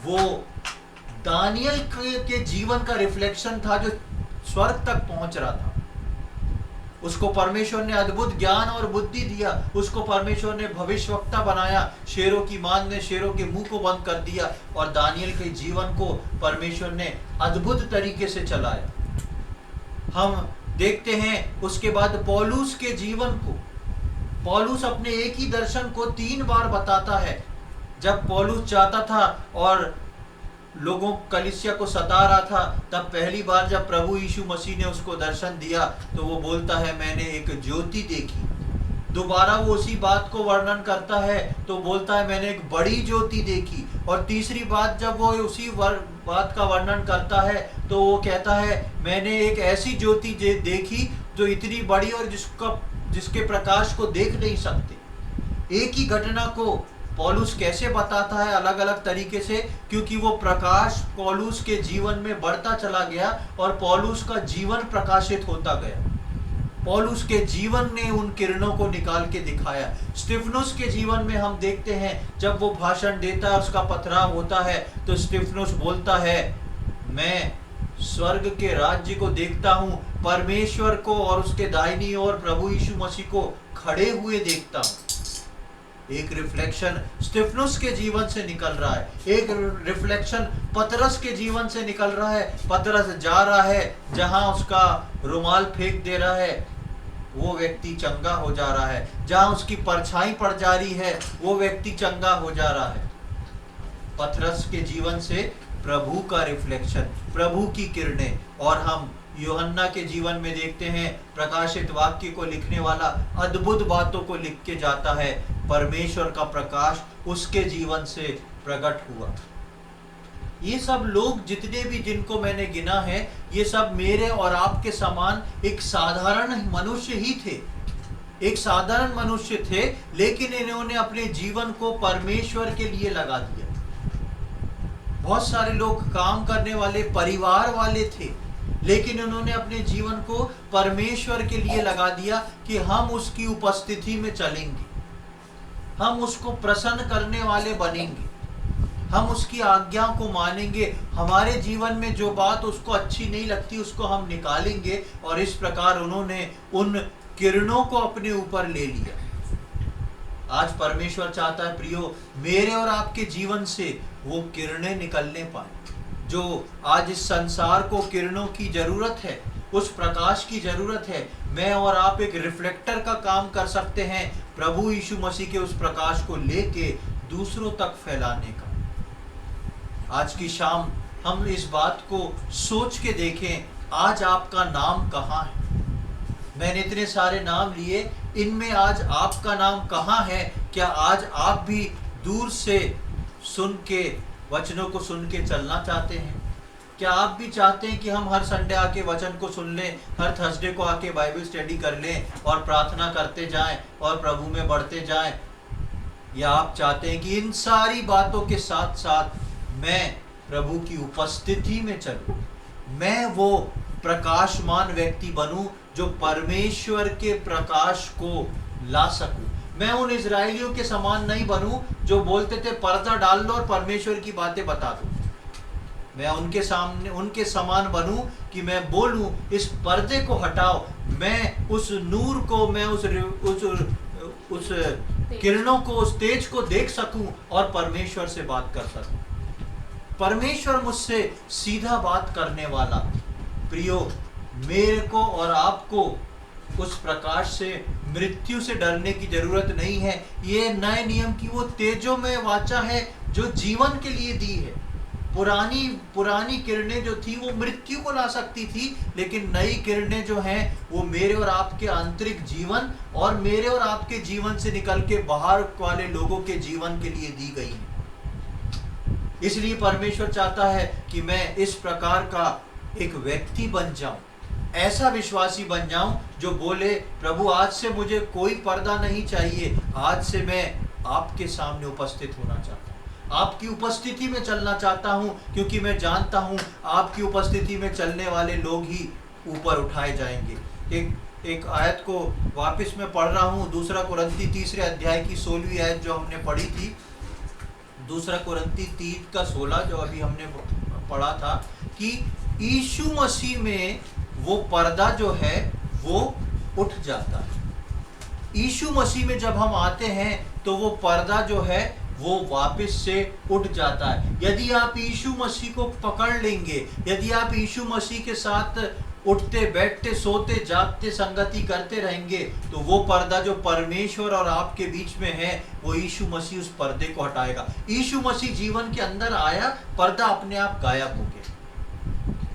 वो दानियल के जीवन का रिफ्लेक्शन था जो स्वर्ग तक पहुंच रहा था। उसको परमेश्वर ने अद्भुत ज्ञान और बुद्धि दिया। उसको परमेश्वर ने भविष्यवक्ता बनाया। शेरों की मांग ने शेरों के मुंह को बंद कर दिया और दानियल के जीवन को परमेश्वर ने अद्भुत तरीके से चलाया। हम देखते हैं उसके बाद पौलुस के जीवन को। पौलुस अपने एक ही दर्शन को 3 बार बताता है। जब पौलुस चाहता था और लोगों कलीसिया को सता रहा था, तब पहली बार जब प्रभु यीशु मसीह ने उसको दर्शन दिया तो वो बोलता है, मैंने एक ज्योति देखी। दोबारा वो उसी बात को वर्णन करता है तो बोलता है, मैंने एक बड़ी ज्योति देखी। और तीसरी बात जब वो उसी बात का वर्णन करता है तो वो कहता है, मैंने एक ऐसी ज्योति देखी जो इतनी बड़ी और जिसके प्रकाश को देख नहीं सकते। एक ही घटना को पौलुस कैसे बताता है अलग अलग तरीके से, क्योंकि वो प्रकाश पौलुस के जीवन में बढ़ता चला गया और पौलुस का जीवन प्रकाशित होता गया। पौलुस के जीवन ने उन किरणों को निकाल के दिखाया। स्तिफनुस के जीवन में हम देखते हैं जब वो भाषण देता है, उसका पथराव होता है, तो स्तिफनुस बोलता है, मैं स्वर्ग के राज्य को देखता हूं, परमेश्वर को और उसके दाहिनी ओर प्रभु यीशु मसीह को खड़े हुए देखता हूं। एक रिफ्लेक्शन स्तिफनुस के जीवन से निकल रहा है, एक रिफ्लेक्शन पतरस के जीवन से निकल रहा है। पतरस जा रहा है, जहां उसका रुमाल फेंक दे रहा है वो व्यक्ति चंगा हो जा रहा है, जहां उसकी परछाई पड़ जा रही है वो व्यक्ति चंगा हो जा रहा है। पतरस के जीवन से प्रभु का रिफ्लेक्शन, प्रभु की किरणें। और हम यूहन्ना के जीवन में देखते हैं, प्रकाशित वाक्य को लिखने वाला अद्भुत बातों को लिख के जाता है। परमेश्वर का प्रकाश उसके जीवन से प्रकट हुआ। ये सब लोग जितने भी जिनको मैंने गिना है, ये सब मेरे और आपके समान एक साधारण मनुष्य ही थे। एक साधारण मनुष्य थे, लेकिन इन्होंने अपने जीवन को परमेश्वर के लिए लगा दिया। बहुत सारे लोग काम करने वाले परिवार वाले थे, लेकिन उन्होंने अपने जीवन को परमेश्वर के लिए लगा दिया कि हम उसकी उपस्थिति में चलेंगे, हम उसको प्रसन्न करने वाले बनेंगे, हम उसकी आज्ञाओं को मानेंगे। हमारे जीवन में जो बात उसको अच्छी नहीं लगती उसको हम निकालेंगे। और इस प्रकार उन्होंने उन किरणों को अपने ऊपर ले लिया। आज परमेश्वर चाहता है प्रियो, मेरे और आपके जीवन से वो किरणें निकलने पाए। जो आज इस संसार को किरणों की जरूरत है, उस प्रकाश की जरूरत है। मैं और आप एक रिफ्लेक्टर का काम कर सकते हैं, प्रभु यीशु मसीह के उस प्रकाश को लेके दूसरों तक फैलाने का। आज की शाम हम इस बात को सोच के देखें, आज आपका नाम कहाँ है? मैंने इतने सारे नाम लिए, इनमें आज आपका नाम कहाँ है? क्या आज आप भी दूर से सुन के वचनों को सुन के चलना चाहते हैं? क्या आप भी चाहते हैं कि हम हर संडे आके वचन को सुन लें, हर थर्सडे को आके बाइबल स्टडी कर लें और प्रार्थना करते जाएं और प्रभु में बढ़ते जाएं? या आप चाहते हैं कि इन सारी बातों के साथ साथ मैं प्रभु की उपस्थिति में चलूं, मैं वो प्रकाशमान व्यक्ति बनूं जो परमेश्वर के प्रकाश को ला सकूं? मैं उन इजरायलियों के समान नहीं बनूं जो बोलते थे पर्दा डाल लो और परमेश्वर की बातें बता दो। मैं उनके समान बनूं कि मैं बोलूं इस पर्दे को हटाओ, मैं उस नूर को, मैं उस किरणों को, उस तेज को देख सकूं और परमेश्वर से बात कर सकूं। परमेश्वर मुझसे सीधा बात करने वाला। प्रियो, मेरे को और आपको उस प्रकाश से, मृत्यु से डरने की जरूरत नहीं है। ये नए नियम की वो तेजोमय वाचा है जो जीवन के लिए दी है। पुरानी किरणें जो थी वो मृत्यु को ला सकती थी, लेकिन नई किरणें जो हैं वो मेरे और आपके आंतरिक जीवन और मेरे और आपके जीवन से निकल के बाहर वाले लोगों के जीवन के लिए दी गई हैं। इसलिए परमेश्वर चाहता है कि मैं इस प्रकार का एक व्यक्ति बन जाऊं, ऐसा विश्वासी बन जाऊं जो बोले, प्रभु आज से मुझे कोई पर्दा नहीं चाहिए, आज से मैं आपके सामने उपस्थित होना चाहता हूं, आपकी उपस्थिति में चलना चाहता हूँ, क्योंकि मैं जानता हूँ आपकी उपस्थिति में चलने वाले लोग ही ऊपर उठाए जाएंगे। एक आयत को वापस मैं पढ़ रहा हूँ, 2 कुरिन्ती 3 अध्याय की 16वीं आयत जो हमने पढ़ी थी, 2 कुरिन्ती 3:16 जो अभी हमने पढ़ा था, कि यीशु मसीह में वो पर्दा जो है वो उठ जाता है। यीशु मसीह में जब हम आते हैं तो वो पर्दा जो है वो वापस से उठ जाता है। यदि आप यीशु मसीह को पकड़ लेंगे, यदि आप यीशु मसीह के साथ उठते बैठते सोते जागते संगति करते रहेंगे, तो वो पर्दा जो परमेश्वर और आपके बीच में है, वो यीशु मसीह उस पर्दे को हटाएगा। यीशु मसीह जीवन के अंदर आया, पर्दा अपने आप गायब हो गया।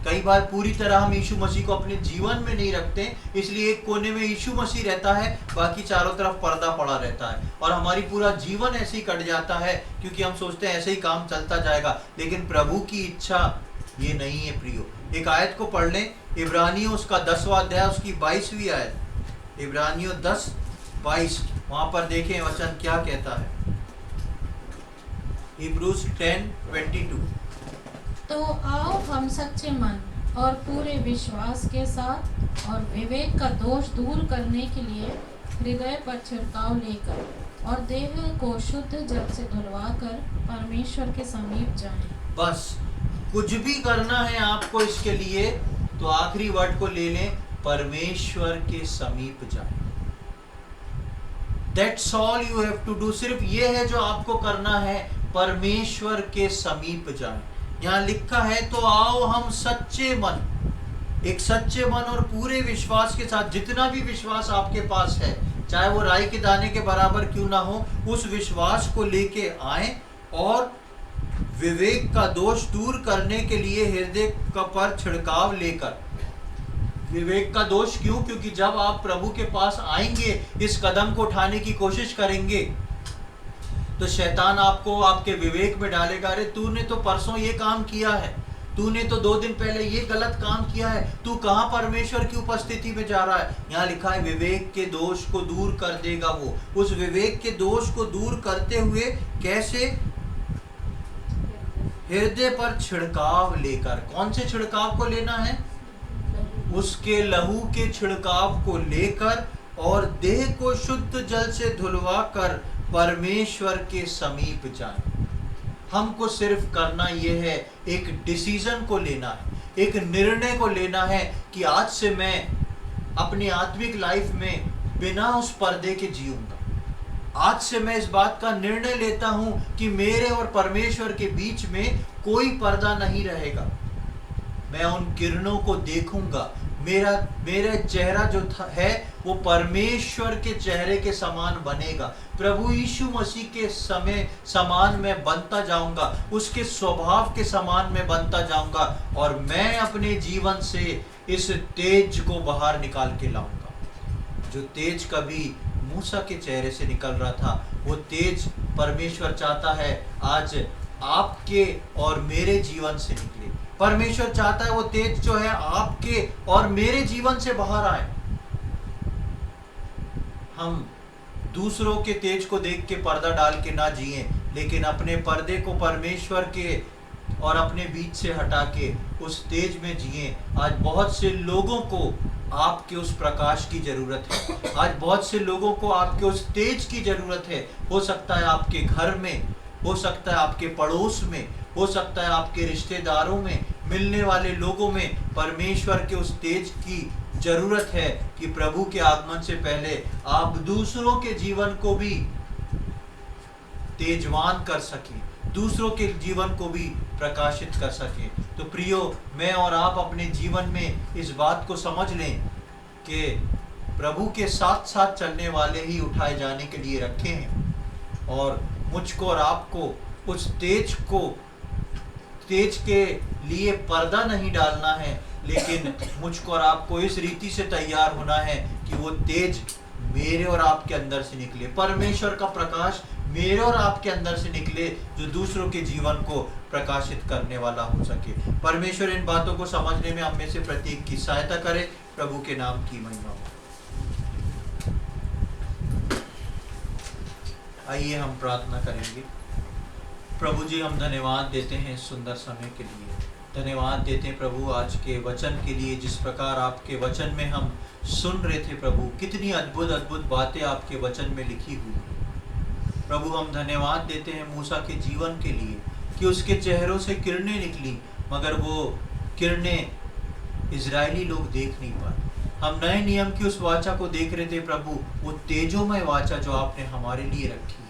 कई बार पूरी तरह हम यीशु मसीह को अपने जीवन में नहीं रखते, इसलिए एक कोने में यीशु मसीह रहता है, बाकी चारों तरफ पर्दा पड़ा रहता है, और हमारी पूरा जीवन ऐसे ही कट जाता है, क्योंकि हम सोचते हैं ऐसे ही काम चलता जाएगा। लेकिन प्रभु की इच्छा ये नहीं है प्रियो। एक आयत को पढ़ लें, इब्रानियों उसका 10वां अध्याय उसकी 22वीं आयत, इब्रानियों 10:22, वहां पर देखें वचन क्या कहता है। Hebrews 10:22। तो आओ हम सच्चे मन और पूरे विश्वास के साथ और विवेक का दोष दूर करने के लिए हृदय पर छिड़काव लेकर और देह को शुद्ध जल से धुलवाकर परमेश्वर के समीप जाएं। बस कुछ भी करना है आपको इसके लिए, तो आखिरी वर्ड को ले लें, परमेश्वर के समीप जाएं। That's all you have to do। सिर्फ ये है जो आपको करना है, परमेश्वर के समीप जाएं। यहाँ लिखा है, तो आओ हम सच्चे मन, एक सच्चे मन और पूरे विश्वास के साथ, जितना भी विश्वास आपके पास है, चाहे वो राई के दाने के बराबर क्यों ना हो, उस विश्वास को लेके आए और विवेक का दोष दूर करने के लिए हृदय का पर छिड़काव लेकर। विवेक का दोष क्यों? क्योंकि जब आप प्रभु के पास आएंगे, इस कदम को उठाने की कोशिश करेंगे, तो शैतान आपको आपके विवेक में डालेगा, अरे तूने तो परसों ये काम किया है, तूने तो 2 दिन पहले ये गलत काम किया है, तू कहाँ परमेश्वर की उपस्थिति में जा रहा है। यहाँ लिखा है विवेक के दोष को दूर कर देगा वो। उस विवेक के दोष को दूर करते हुए कैसे? हृदय पर छिड़काव लेकर। कौन से छिड़काव को लेना है? उसके लहू के छिड़काव को लेकर और देह को शुद्ध जल से धुलवा कर परमेश्वर के समीप जाएं। हमको सिर्फ करना यह है, एक डिसीजन को लेना है, एक निर्णय को लेना है कि आज से मैं अपनी आत्मिक लाइफ में बिना उस पर्दे के जीऊंगा। आज से मैं इस बात का निर्णय लेता हूं कि मेरे और परमेश्वर के बीच में कोई पर्दा नहीं रहेगा। मैं उन किरणों को देखूंगा, मेरा चेहरा जो है वो परमेश्वर के चेहरे के समान बनेगा। प्रभु यीशु मसीह के समय समान मैं बनता जाऊंगा, उसके स्वभाव के समान मैं बनता जाऊंगा, और मैं अपने जीवन से इस तेज को बाहर निकाल के लाऊंगा। जो तेज कभी मूसा के चेहरे से निकल रहा था, वो तेज परमेश्वर चाहता है आज आपके और मेरे जीवन से निकले। परमेश्वर चाहता है वो तेज जो है आपके और मेरे जीवन से बाहर आए। हम दूसरों के तेज को देख के पर्दा डाल के ना जिए, लेकिन अपने पर्दे को परमेश्वर के और अपने बीच से हटा के उस तेज में जिए। आज बहुत से लोगों को आपके उस प्रकाश की जरूरत है, आज बहुत से लोगों को आपके उस तेज की जरूरत है। हो सकता है आपके घर में, हो सकता है आपके पड़ोस में, हो सकता है आपके रिश्तेदारों में, मिलने वाले लोगों में परमेश्वर के उस तेज की जरूरत है कि प्रभु के आगमन से पहले आप दूसरों के जीवन को भी तेजवान कर सकें, दूसरों के जीवन को भी प्रकाशित कर सकें। तो प्रियो, मैं और आप अपने जीवन में इस बात को समझ लें कि प्रभु के साथ साथ चलने वाले ही उठाए जाने के लिए रखे हैं, और मुझको और आपको उस तेज के लिए पर्दा नहीं डालना है, लेकिन मुझको और आपको इस रीति से तैयार होना है कि वो तेज मेरे और आपके अंदर से निकले, परमेश्वर का प्रकाश मेरे और आपके अंदर से निकले, जो दूसरों के जीवन को प्रकाशित करने वाला हो सके। परमेश्वर इन बातों को समझने में हम में से प्रत्येक की सहायता करे। प्रभु के नाम की महिमा हो। आइए हम प्रार्थना करेंगे। प्रभु जी, हम धन्यवाद देते हैं इस सुंदर समय के लिए। धन्यवाद देते हैं प्रभु आज के वचन के लिए, जिस प्रकार आपके वचन में हम सुन रहे थे प्रभु, कितनी अद्भुत अद्भुत बातें आपके वचन में लिखी हुई हैं। प्रभु हम धन्यवाद देते हैं मूसा के जीवन के लिए कि उसके चेहरों से किरणें निकली, मगर वो किरणें इजरायली लोग देख नहीं पाए। हम नए नियम की उस वाचा को देख रहे थे प्रभु, वो तेजोमय वाचा जो आपने हमारे लिए रखी है।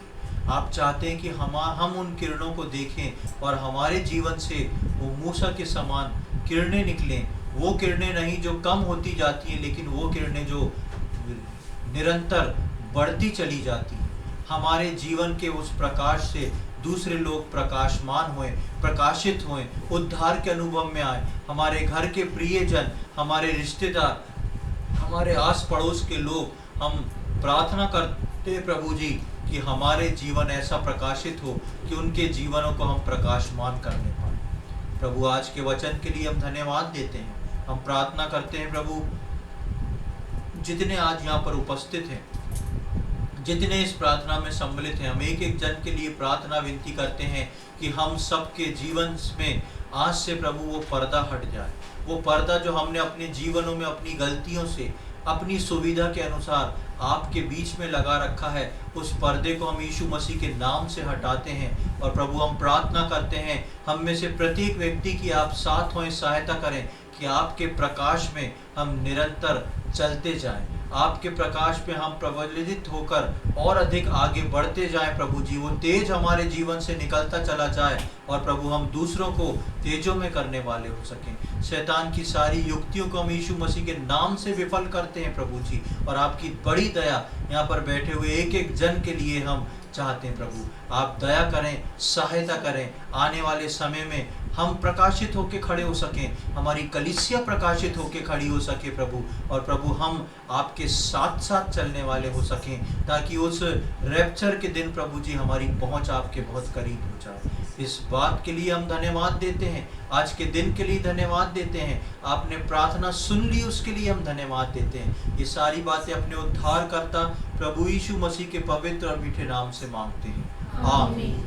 आप चाहते हैं कि हम उन किरणों को देखें और हमारे जीवन से वो मूसा के समान किरणें निकलें। वो किरणें नहीं जो कम होती जाती हैं, लेकिन वो किरणें जो निरंतर बढ़ती चली जाती हैं। हमारे जीवन के उस प्रकाश से दूसरे लोग प्रकाशमान हुए, प्रकाशित हुए, उद्धार के अनुभव में आए। हमारे घर के प्रियजन, हमारे रिश्तेदार, हमारे आस पड़ोस के लोग, हम प्रार्थना करते हैं प्रभु जी कि हमारे जीवन ऐसा प्रकाशित हो कि उनके जीवनों को हम प्रकाशमान करने पाए। प्रभु आज के वचन के लिए हम धन्यवाद देते हैं। हम प्रार्थना करते हैं प्रभु, जितने आज यहाँ पर उपस्थित हैं, जितने इस प्रार्थना में सम्मिलित हैं, हम एक एक जन के लिए प्रार्थना विनती करते हैं कि हम सबके जीवन में आज से प्रभु वो पर्दा हट जाए। वो पर्दा जो हमने अपने जीवनों में अपनी गलतियों से, अपनी सुविधा के अनुसार आपके बीच में लगा रखा है, उस पर्दे को हम यीशु मसीह के नाम से हटाते हैं। और प्रभु हम प्रार्थना करते हैं, हम में से प्रत्येक व्यक्ति की आप साथ हों, सहायता करें कि आपके प्रकाश में हम निरंतर चलते जाएं, आपके प्रकाश में हम प्रज्वलित होकर और अधिक आगे बढ़ते जाएं। प्रभु जी वो तेज हमारे जीवन से निकलता चला जाए और प्रभु हम दूसरों को तेजों में करने वाले हो सकें। शैतान की सारी युक्तियों को हम यीशु मसीह के नाम से विफल करते हैं प्रभु जी। और आपकी बड़ी दया यहाँ पर बैठे हुए एक एक जन के लिए हम चाहते हैं प्रभु, आप दया करें, सहायता करें। आने वाले समय में हम प्रकाशित होकर खड़े हो सकें, हमारी कलीसिया प्रकाशित होकर खड़ी हो सके प्रभु। और प्रभु हम आपके साथ साथ चलने वाले हो सकें, ताकि उस रैप्चर के दिन प्रभु जी हमारी पहुंच आपके बहुत करीब हो जाए। इस बात के लिए हम धन्यवाद देते हैं, आज के दिन के लिए धन्यवाद देते हैं। आपने प्रार्थना सुन ली, उसके लिए हम धन्यवाद देते हैं। ये सारी बातें अपने उद्धारकर्ता प्रभु यीशु मसीह के पवित्र और मीठे नाम से मांगते हैं, आमीन।